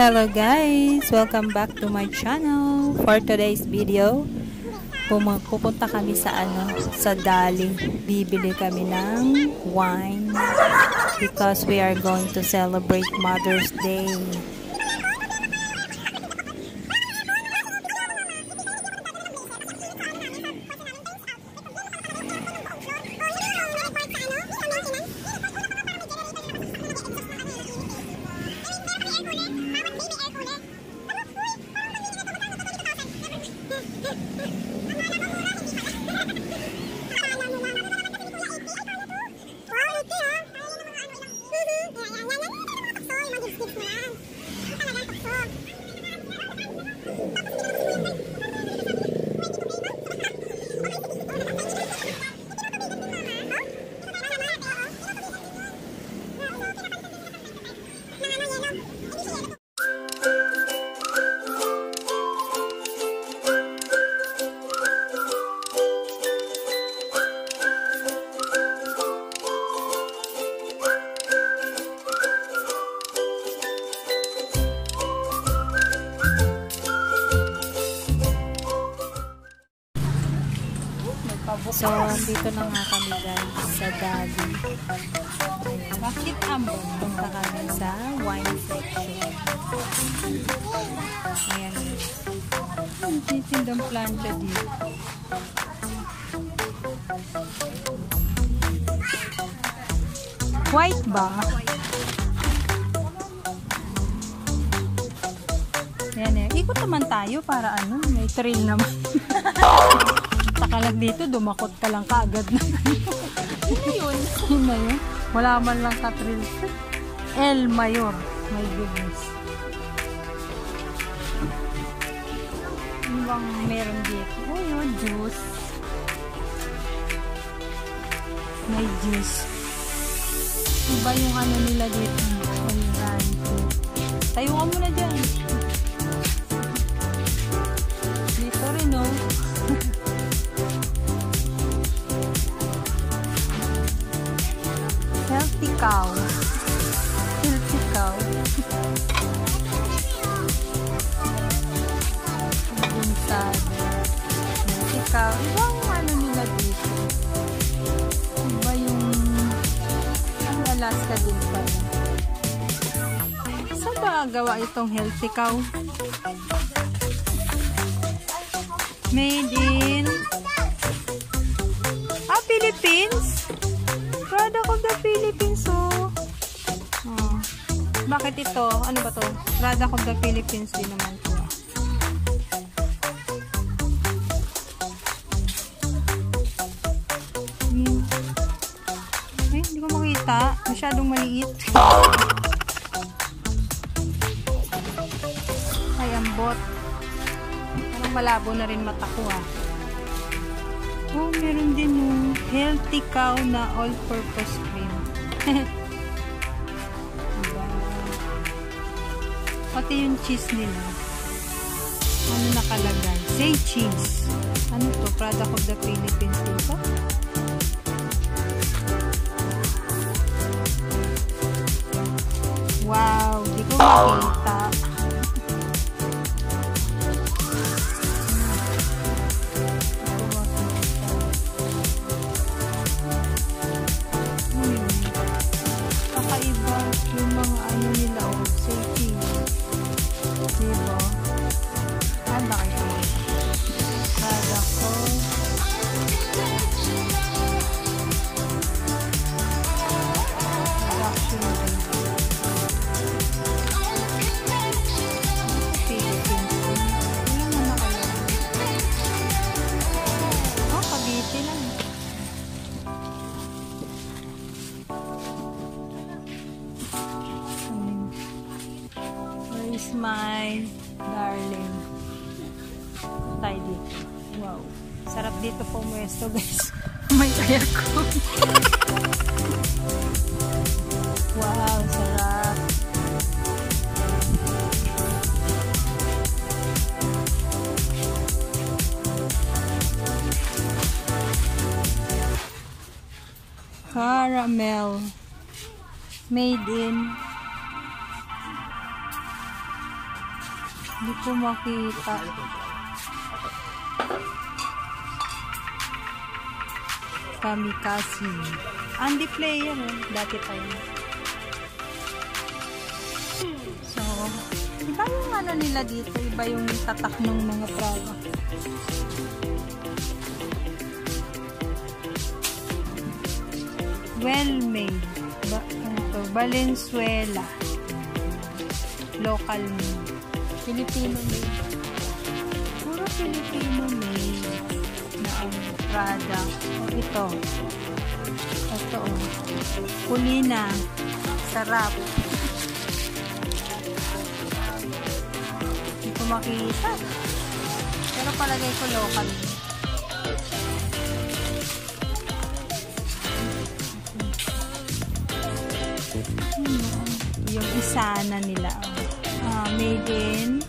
Hello guys! Welcome back to my channel. For today's video, pupunta kami sa Dali. Bibili kami ng wine because we are going to celebrate Mother's Day. So, dito na nga kami guys sa Dali. Bakit ambon? Punta kami sa wine section. Ayan. Ang titindang plancha dito. White ba? Ayan eh. Ikot naman tayo para may thrill naman. Sakalag dito, dumakot ka lang kaagad na. Yun na yun. Wala man lang ka-thrill. El Mayor. My goodness. Ano bang meron dito? Oh, yun. Juice. May juice. Iba yung nila dito. Ayan. Tayo ka muna dyan. Dito rin, no? Healthy cow. Healthy cow. Healthy cow. Ibang nila dito. Iba yung Alaska din pala. Saan ba gawa itong healthy cow? Made in Philippines? Product of the Philippines, oh. Bakit ito? Ano ba to? Product of the Philippines din naman to. Ay, hindi ko makita. Masyadong maliit. Ay, ambot. Parang malabo na rin mata ko, ah. Oh, meron din yung healthy cow na all-purpose cream. Diba? Pati yung cheese nila. Ano nakalagay? Say cheese. Ano to? Product of the Philippines dito? Wow! Di ko makita. My darling. Tayo dito. Wow. Sarap dito po pwesto guys. May kaya ko. Wow, sarap. Caramel. Made in Hindi ko makita. Kamikaze. Andy player eh. Dati pa yun. So, iba yung ano nila dito. Iba yung tatak ng mga product. Well made. Valenzuela. Local made. Filipino made. Puro Filipino made na ang product. Ito. Ito. Kulina. Sarap. Hindi ko makita. Pero palagay ko local. Yung isa na nila. Made in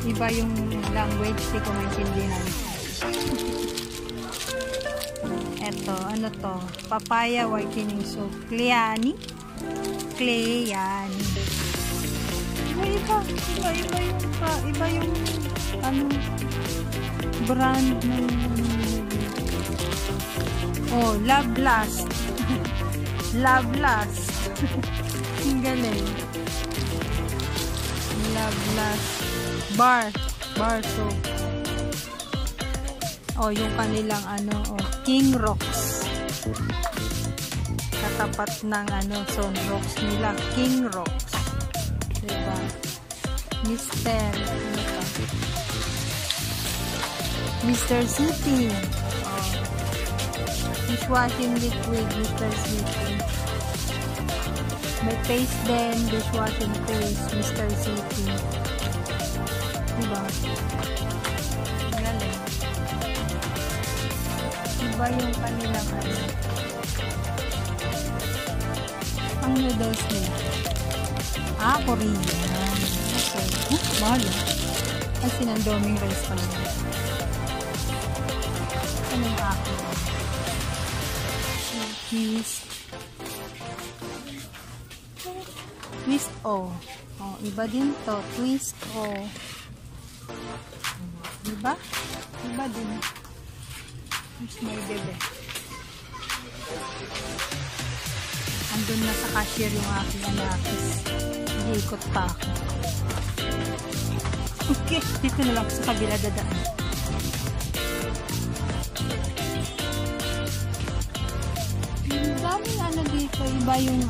iba yung language, di ko maintindihan. Eto, ano to? Papaya whitening soap. Cleani? Cleani. Iba yung ano brand ng Love Last. Love Last. Ang galing. Love Last bar soap. Yung kanilang King Rocks. Katapat ng Son Rocks nila, King Rocks. Diba? Mr. City. Dishwashing liquid, Mr. City. May paste din, dishwashing paste, Mr. City. Diba? Galing. Iba yung kanilang ang noodles nila. Korean. Okay. Mahal. Ay, sinandoming rice pa lang. Ano yung akin? Twist O. Iba din to. Twist O. Diba? Iba din. Mas may bebe. Andun na sa cashier yung aking anakis. Ikot pa ako. Okay, dito na lang sa kabila dadaan. Ang daming dito, iba yung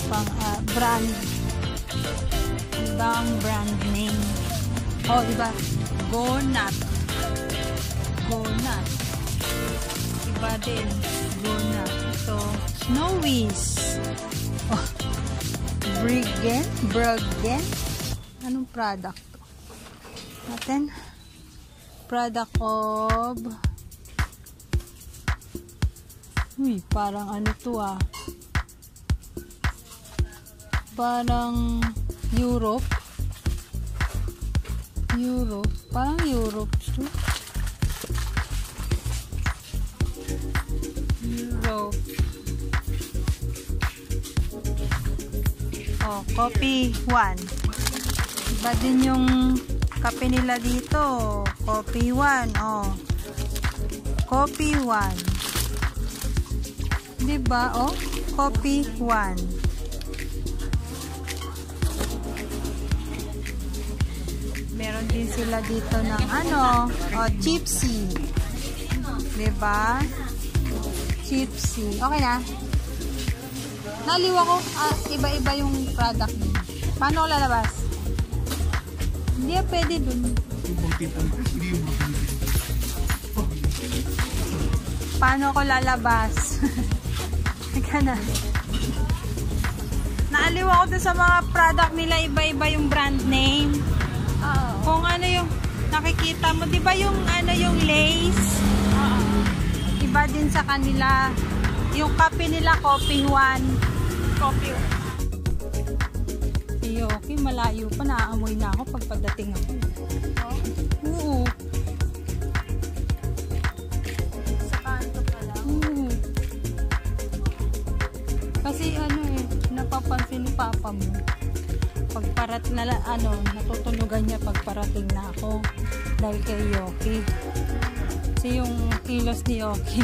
pang brand. Ibang brand name. Iba. Gonat. Gonat. Iba din. Gonat. Ito. Snowies. Bruggen. Anong product to? Natin. Product of parang to parang Europe. Parang Europe to. Europe. Coffee One. Iba din yung kape nila dito. Coffee One. Coffee One. Diba? Coffee One. Meron din sila dito ng Chipsy. Diba? Chipsy. Okay na? Naliw ako. Iba-iba yung product niya. Paano ko lalabas? Hindi pwede dun. Paano ko lalabas? Teka na. Naaliw ako dun sa mga product nila. Iba-iba yung brand name. Kung ano yung nakikita mo. Diba yung yung lace? Iba din sa kanila. Yung kape nila, Coffee One. Coffee One. Okay, malayo pa. Naaamoy na ako pagdating ako. Oo. papa mo. Natutunugan niya pagparating na ako. Dahil kay Yoki. Kasi yung kilos ni Yoki.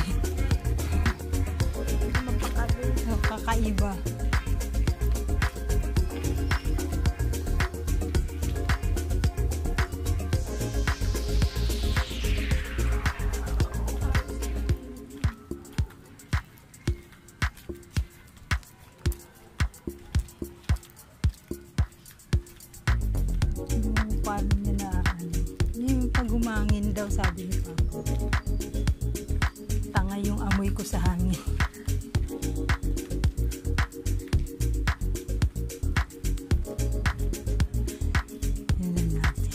Kakaiba. Paano niya na yung pag umangin daw, sabi ni Papa. Tanga yung amoy ko sa hangin. Tingnan natin.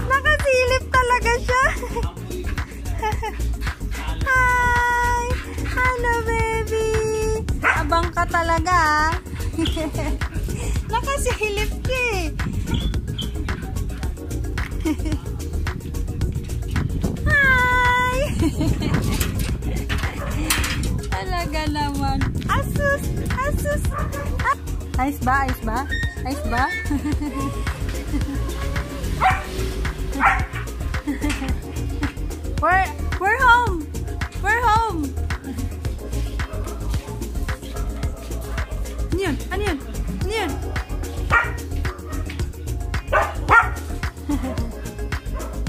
Nakasilip talaga siya. Hi! Hello, baby! Abang ka talaga. Nakasilip ka eh. Hi! Talaga naman. Asus! Asus! Ayos ba? Ayos ba? Ayos ba? We're home. We're home. Ano yun? Ano yun? Ano yun?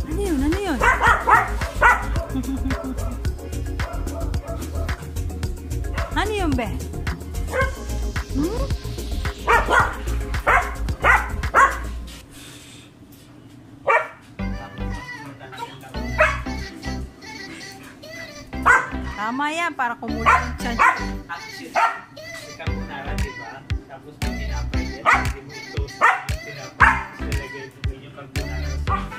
Ano yun? Ano yun? Ano yun, be? Tama yan, para kumulit yung tiyan. Ikaw muna lang, diba? Tapos may tinapay yan. Hindi mo ito. Tinapay. Talagay mo yung pagpunara.